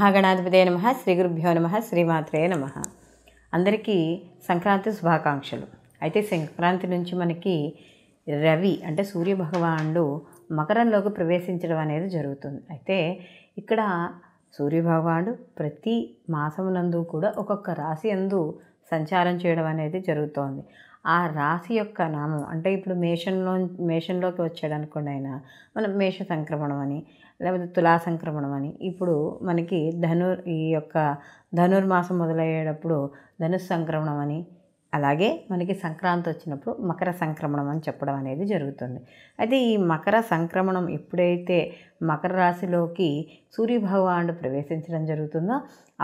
మహాగణాధిపతే నమః. శ్రీ గురుభ్యో నమః. శ్రీమాత్రే నమః. అందరికీ సంక్రాంతి శుభాకాంక్షలు. అయితే సంక్రాంతి నుంచి మనకి రవి అంటే సూర్యభగవానుడు మకరంలోకి ప్రవేశించడం అనేది జరుగుతుంది. అయితే ఇక్కడ సూర్యభగవానుడు ప్రతి మాసమునందు కూడా ఒక్కొక్క రాశి యందు సంచారం చేయడం అనేది జరుగుతోంది. ఆ రాశి యొక్క నామం అంటే ఇప్పుడు మేషంలోకి వచ్చాడు అనుకోండి, ఆయన మనం మేష సంక్రమణం అని, లేకపోతే తులా సంక్రమణం అని. ఇప్పుడు మనకి ఈ యొక్క ధనుర్మాసం మొదలయ్యేటప్పుడు ధనుస్ సంక్రమణం అని, అలాగే మనకి సంక్రాంతి వచ్చినప్పుడు మకర సంక్రమణం అని చెప్పడం అనేది జరుగుతుంది. అయితే ఈ మకర సంక్రమణం ఎప్పుడైతే మకర రాశిలోకి సూర్యభగవానుడు ప్రవేశించడం జరుగుతుందో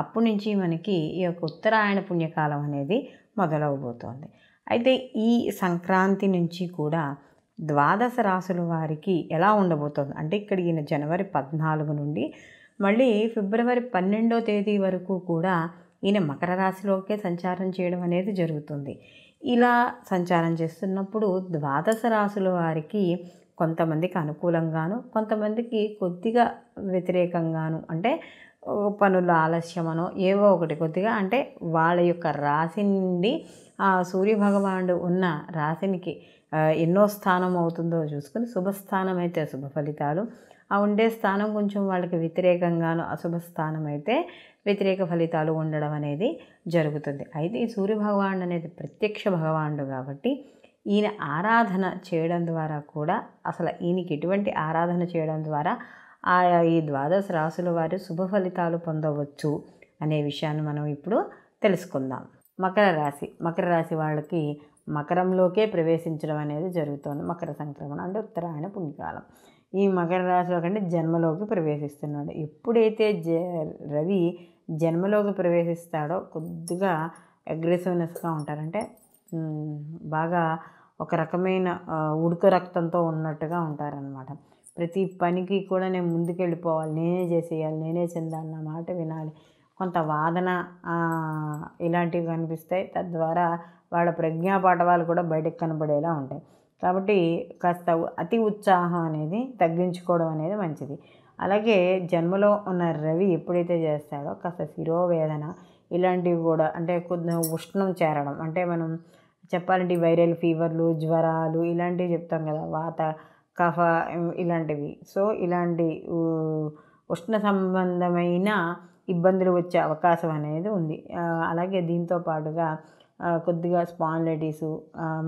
అప్పటి నుంచి మనకి ఈ యొక్క ఉత్తరాయణ పుణ్యకాలం అనేది మొదలవబోతోంది. అయితే ఈ సంక్రాంతి నుంచి కూడా ద్వాదశ రాశుల వారికి ఎలా ఉండబోతోంది అంటే ఇక్కడ ఈయన జనవరి 14 నుండి మళ్ళీ ఫిబ్రవరి 12వ తేదీ వరకు కూడా ఈయన మకర రాశిలోకే సంచారం చేయడం అనేది జరుగుతుంది. ఇలా సంచారం చేస్తున్నప్పుడు ద్వాదశ రాశుల వారికి కొంతమందికి అనుకూలంగాను, కొంతమందికి కొద్దిగా వ్యతిరేకంగాను, అంటే పనుల ఆలస్యమనో ఏవో ఒకటి కొద్దిగా, అంటే వాళ్ళ యొక్క రాశి నుండి ఆ సూర్యభగవానుడు ఉన్న రాశినికి ఎన్నో స్థానం అవుతుందో చూసుకుని శుభస్థానం అయితే శుభ ఫలితాలు, ఆ ఉండే స్థానం కొంచెం వాళ్ళకి వ్యతిరేకంగాను, అశుభ స్థానం అయితే వ్యతిరేక ఫలితాలు ఉండడం అనేది జరుగుతుంది. అయితే ఈ సూర్యభగవానుడు అనేది ప్రత్యక్ష భగవానుడు కాబట్టి ఈయన ఆరాధన చేయడం ద్వారా కూడా, అసలు ఈయనకి ఎటువంటి ఆరాధన చేయడం ద్వారా ఈ ద్వాదశ రాశుల వారు శుభ ఫలితాలు పొందవచ్చు అనే విషయాన్ని మనం ఇప్పుడు తెలుసుకుందాం. మకర రాశి వాళ్ళకి మకరంలోకే ప్రవేశించడం అనేది జరుగుతుంది. మకర సంక్రమణ అంటే ఉత్తరాయణ పుణ్యకాలం. ఈ మకర రాశిలో కంటే జన్మలోకి ప్రవేశిస్తున్నాడు. ఎప్పుడైతే రవి జన్మలోకి ప్రవేశిస్తాడో కొద్దిగా అగ్రెసివ్నెస్గా ఉంటారంటే బాగా ఒక రకమైన ఉడక రక్తంతో ఉన్నట్టుగా ఉంటారనమాట. ప్రతి పనికి కూడా నేను ముందుకెళ్ళిపోవాలి, నేనే చేసేయాలి, నేనే చెందాలన్న మాట వినాలి, కొంత వాదన ఇలాంటివి కనిపిస్తాయి. తద్వారా వాళ్ళ ప్రజ్ఞాపాఠవాలు కూడా బయటకు కనబడేలా ఉంటాయి. కాబట్టి కాస్త అతి ఉత్సాహం అనేది తగ్గించుకోవడం అనేది మంచిది. అలాగే జన్మలో ఉన్న రవి ఎప్పుడైతే చేస్తాడో కాస్త శిరోవేదన ఇలాంటివి కూడా, అంటే కొద్దిగా ఉష్ణం చేరడం, అంటే మనం చెప్పాలంటే వైరల్ ఫీవర్లు, జ్వరాలు ఇలాంటివి చెప్తాం కదా, వాత కఫ ఇలాంటివి. సో ఇలాంటి ఉష్ణ సంబంధమైన ఇబ్బందులు వచ్చే అవకాశం అనేది ఉంది. అలాగే దీంతో పాటుగా కొద్దిగా స్పాండిలైటిస్,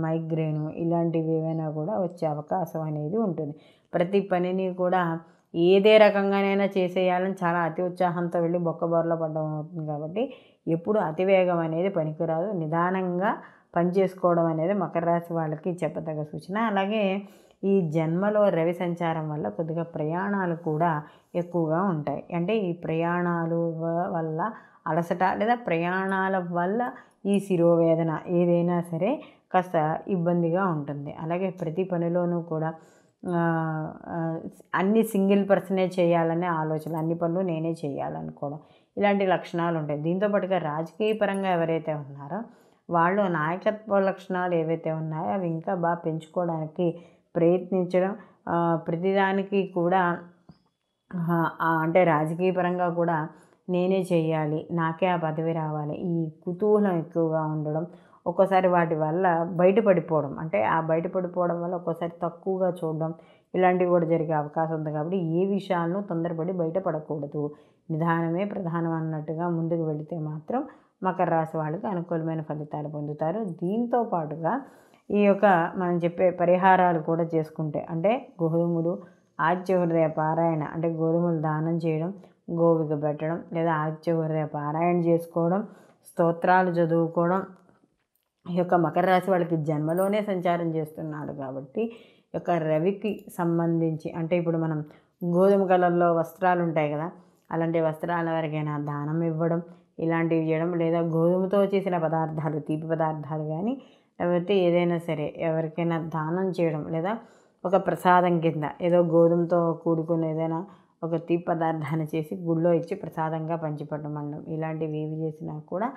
మైగ్రేను ఇలాంటివి ఏవైనా కూడా వచ్చే అవకాశం అనేది ఉంటుంది. ప్రతి పనిని కూడా ఏదే రకంగానైనా చేసేయాలని చాలా అతి ఉత్సాహంతో వెళ్ళి బొక్కబొరలో పడడం అవుతుంది. కాబట్టి ఎప్పుడు అతివేగం అనేది పనికిరాదు, నిదానంగా పనిచేసుకోవడం అనేది మకర రాశి వాళ్ళకి చెప్పదగ్గ సూచన. అలాగే ఈ జన్మలో రవి సంచారం వల్ల కొద్దిగా ప్రయాణాలు కూడా ఎక్కువగా ఉంటాయి. అంటే ఈ ప్రయాణాలు వల్ల అలసట లేదా ప్రయాణాల వల్ల ఈ శిరోవేదన ఏదైనా సరే కాస్త ఇబ్బందిగా ఉంటుంది. అలాగే ప్రతి పనిలోనూ కూడా అన్ని సింగిల్ పర్సనే చేయాలనే ఆలోచన, అన్ని పనులు నేనే చేయాలనుకోవడం ఇలాంటి లక్షణాలు ఉంటాయి. దీంతో పాటుగా రాజకీయ పరంగా ఎవరైతే ఉన్నారో వాళ్ళు నాయకత్వ లక్షణాలు ఏవైతే ఉన్నాయో అవి ఇంకా బాగా పెంచుకోవడానికి ప్రయత్నించడం, ప్రతిదానికి కూడా అంటే రాజకీయ పరంగా కూడా నేనే చేయాలి, నాకే ఆ పదవి రావాలి, ఈ కుతూహలం ఎక్కువగా ఉండడం, ఒక్కోసారి వాటి వల్ల బయటపడిపోవడం, అంటే ఆ బయటపడిపోవడం వల్ల ఒక్కోసారి తక్కువగా చూడడం ఇలాంటివి కూడా జరిగే అవకాశం ఉంది. కాబట్టి ఏ విషయాలను తొందరపడి బయటపడకూడదు, నిదానమే ప్రధానం అన్నట్టుగా ముందుకు వెళితే మాత్రం మకర రాశి వాళ్ళకి అనుకూలమైన ఫలితాలు పొందుతారు. దీంతో పాటుగా ఈ యొక్క మనం చెప్పే పరిహారాలు కూడా చేసుకుంటే, అంటే గోధుమలు ఆదిత్య హృదయ పారాయణ, అంటే గోధుమలు దానం చేయడం, గోవుకి పెట్టడం, లేదా ఆదిత్య హృదయ పారాయణ చేసుకోవడం, స్తోత్రాలు చదువుకోవడం. ఈ యొక్క మకర రాశి వాళ్ళకి జన్మలోనే సంచారం చేస్తున్నాడు కాబట్టి ఈ యొక్క రవికి సంబంధించి, అంటే ఇప్పుడు మనం గోధుమ కలర్లో వస్త్రాలు ఉంటాయి కదా, అలాంటి వస్త్రాల వరకైనా దానం ఇవ్వడం ఇలాంటివి చేయడం, లేదా గోధుమతో చేసిన పదార్థాలు, తీపి పదార్థాలు కానీ లేకపోతే ఏదైనా సరే ఎవరికైనా దానం చేయడం, లేదా ఒక ప్రసాదం కింద ఏదో గోధుమతో కూడుకుని ఏదైనా ఒక తీపి పదార్థాన్ని చేసి గుళ్ళో ఇచ్చి ప్రసాదంగా పంచిపెట్టడం, ఇలాంటివి ఏవి చేసినా కూడా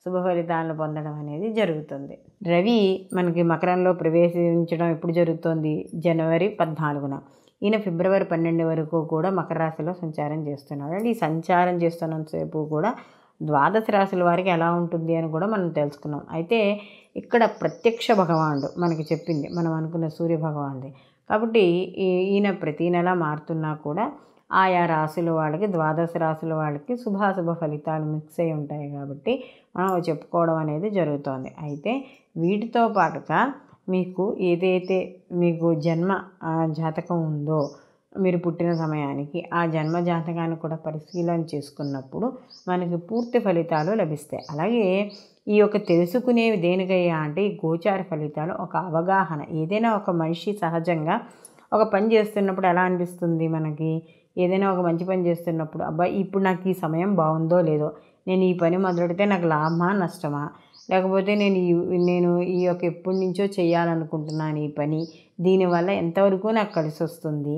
శుభ ఫలితాలను పొందడం అనేది జరుగుతుంది. రవి మనకి మకరంలో ప్రవేశించడం ఎప్పుడు జరుగుతుంది? జనవరి 14న. ఈయన ఫిబ్రవరి 12 వరకు కూడా మకర రాశిలో సంచారం చేస్తున్నాడు. అంటే ఈ సంచారం చేస్తున్నంతసేపు కూడా ద్వాదశ రాశుల వారికి ఎలా ఉంటుంది అని కూడా మనం తెలుసుకున్నాం. అయితే ఇక్కడ ప్రత్యక్ష భగవానుడు మనకి చెప్పింది మనం అనుకున్న సూర్య భగవానుడి. కాబట్టి ఈయన ప్రతీ నెల మారుతున్నా కూడా ఆయా రాశుల వాళ్ళకి, ద్వాదశ రాశుల వాళ్ళకి శుభాశుభ ఫలితాలు మిక్స్ అయి ఉంటాయి కాబట్టి మనం చెప్పుకోవడం అనేది జరుగుతోంది. అయితే వీటితో పాటుగా మీకు ఏదైతే మీకు జన్మ జాతకం ఉందో మీరు పుట్టిన సమయానికి ఆ జన్మ జాతకాన్ని కూడా పరిశీలన చేసుకున్నప్పుడు మనకి పూర్తి ఫలితాలు లభిస్తాయి. అలాగే ఈ యొక్క తెలుసుకునేవి దేనికయ్యా అంటే ఈ గోచార ఫలితాలు ఒక అవగాహన. ఏదైనా ఒక మనిషి సహజంగా ఒక పని చేస్తున్నప్పుడు ఎలా అనిపిస్తుంది మనకి, ఏదైనా ఒక మంచి పని చేస్తున్నప్పుడు అబ్బాయి ఇప్పుడు నాకు ఈ సమయం బాగుందో లేదో, నేను ఈ పని మొదలెడితే నాకు లాభమా నష్టమా, లేకపోతే నేను ఈ యొక్క ఎప్పటి నుంచో చేయాలనుకుంటున్నాను ఈ పని, దీనివల్ల ఎంతవరకు నాకు కలిసి వస్తుంది,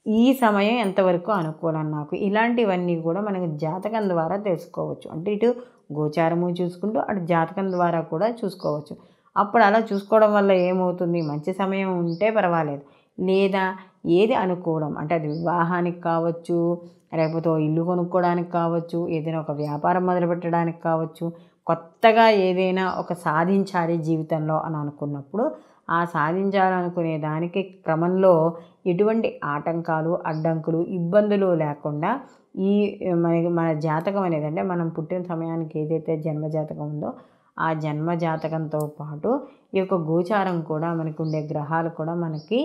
ఈ సమయం ఎంతవరకు అనుకూలం నాకు, ఇలాంటివన్నీ కూడా మనకు జాతకం ద్వారా తెలుసుకోవచ్చు. అంటే ఇటు గోచారము చూసుకుంటూ అటు జాతకం ద్వారా కూడా చూసుకోవచ్చు. అప్పుడు అలా చూసుకోవడం వల్ల ఏమవుతుంది, మంచి సమయం ఉంటే పర్వాలేదు, లేదా ఏది అనుకూలం అంటే అది వివాహానికి కావచ్చు, లేకపోతే ఇల్లు కొనుక్కోవడానికి కావచ్చు, ఏదైనా ఒక వ్యాపారం మొదలుపెట్టడానికి కావచ్చు, కొత్తగా ఏదైనా ఒక సాధించాలి జీవితంలో అని అనుకున్నప్పుడు ఆ సాధించాలనుకునే దానికి క్రమంలో ఎటువంటి ఆటంకాలు, అడ్డంకులు, ఇబ్బందులు లేకుండా ఈ మన జాతకం అనేది అంటే మనం పుట్టిన సమయానికి ఏదైతే జన్మ జాతకం ఉందో ఆ జన్మ జాతకంతో పాటు ఈ యొక్క గోచారం కూడా మనకి ఉండే గ్రహాలు కూడా మనకి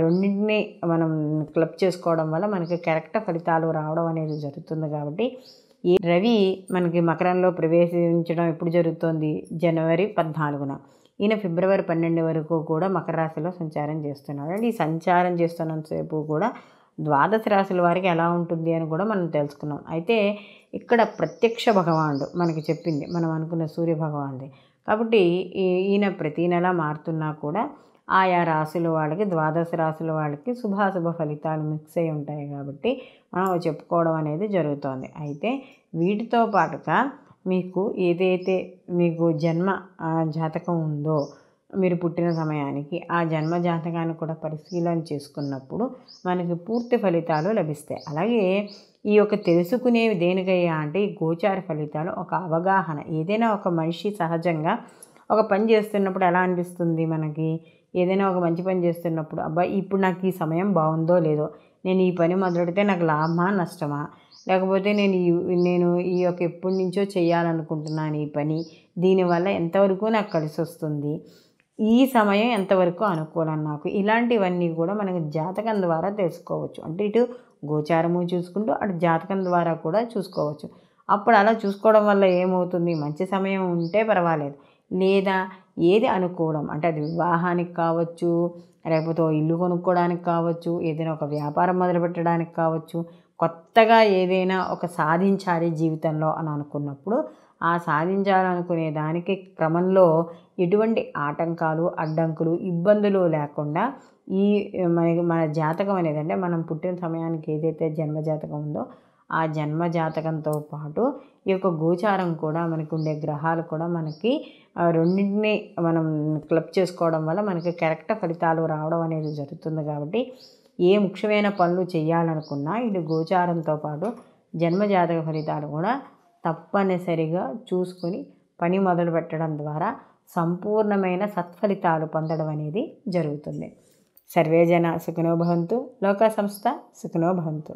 రెండింటినీ మనం క్లబ్ చేసుకోవడం వల్ల మనకి కరెక్ట్ ఫలితాలు రావడం అనేది జరుగుతుంది. కాబట్టి ఈ రవి మనకి మకరంలో ప్రవేశించడం ఎప్పుడు జరుగుతోంది, జనవరి 14న. ఈయన ఫిబ్రవరి 12 వరకు కూడా మకర రాశిలో సంచారం చేస్తున్నాడు. అంటే ఈ సంచారం చేస్తున్నంతసేపు కూడా ద్వాదశ రాశుల వారికి ఎలా ఉంటుంది అని కూడా మనం తెలుసుకున్నాం. అయితే ఇక్కడ ప్రత్యక్ష భగవానుడు మనకి చెప్పింది మనం అనుకున్న సూర్య భగవానుడి. కాబట్టి ఈయన ప్రతీ నెల మారుతున్నా కూడా ఆయా రాశుల వాళ్ళకి, ద్వాదశ రాశుల వాళ్ళకి శుభాశుభ ఫలితాలు మిక్స్ అయి ఉంటాయి కాబట్టి మనం చెప్పుకోవడం అనేది జరుగుతోంది. అయితే వీటితో పాటుగా మీకు ఏదైతే మీకు జన్మ జాతకం ఉందో మీరు పుట్టిన సమయానికి ఆ జన్మ జాతకాన్ని కూడా పరిశీలన చేసుకున్నప్పుడు మనకి పూర్తి ఫలితాలు లభిస్తాయి. అలాగే ఈ యొక్క తెలుసుకునేవి దేనికయ్యా అంటే ఈ గోచార ఫలితాలు ఒక అవగాహన. ఏదైనా ఒక మనిషి సహజంగా ఒక పని చేస్తున్నప్పుడు ఎలా అనిపిస్తుంది మనకి, ఏదైనా ఒక మంచి పని చేస్తున్నప్పుడు అబ్బాయి ఇప్పుడు నాకు ఈ సమయం బాగుందో లేదో, నేను ఈ పని మొదలెడితే నాకు లాభమా నష్టమా, లేకపోతే నేను ఈ యొక్క ఎప్పటి నుంచో చేయాలనుకుంటున్నాను ఈ పని, దీనివల్ల ఎంతవరకు నాకు కలిసి వస్తుంది, ఈ సమయం ఎంతవరకు అనుకూలం నాకు, ఇలాంటివన్నీ కూడా మనకి జాతకం ద్వారా తెలుసుకోవచ్చు. అంటే ఇటు గోచారము చూసుకుంటూ అటు జాతకం ద్వారా కూడా చూసుకోవచ్చు. అప్పుడు అలా చూసుకోవడం వల్ల ఏమవుతుంది, మంచి సమయం ఉంటే పర్వాలేదు, లేదా ఏది అనుకూలం అంటే అది వివాహానికి కావచ్చు, లేకపోతే ఇల్లు కొనుక్కోవడానికి కావచ్చు, ఏదైనా ఒక వ్యాపారం మొదలుపెట్టడానికి కావచ్చు, కొత్తగా ఏదైనా ఒక సాధించాలి జీవితంలో అని అనుకున్నప్పుడు ఆ సాధించాలనుకునే దానికి క్రమంలో ఎటువంటి ఆటంకాలు, అడ్డంకులు, ఇబ్బందులు లేకుండా ఈ మన జాతకం అనేది అంటే మనం పుట్టిన సమయానికి ఏదైతే జన్మ జాతకం ఉందో ఆ జన్మ జాతకంతో పాటు ఈ యొక్క గోచారం కూడా మనకి ఉండే గ్రహాలు కూడా మనకి రెండింటినీ మనం క్లబ్ చేసుకోవడం వల్ల మనకి కరెక్ట్ ఫలితాలు రావడం అనేది జరుగుతుంది. కాబట్టి ఏ ముఖ్యమైన పనులు చేయాలనుకున్నా ఇటు గోచారంతో పాటు జన్మ జాతక ఫలితాలు కూడా తప్పనిసరిగా చూసుకుని పని మొదలు పెట్టడం ద్వారా సంపూర్ణమైన సత్ఫలితాలు పొందడం అనేది జరుగుతుంది. సర్వే జన సుఖినో భవంతు, లోకా సంస్థ సుఖినో భవంతు.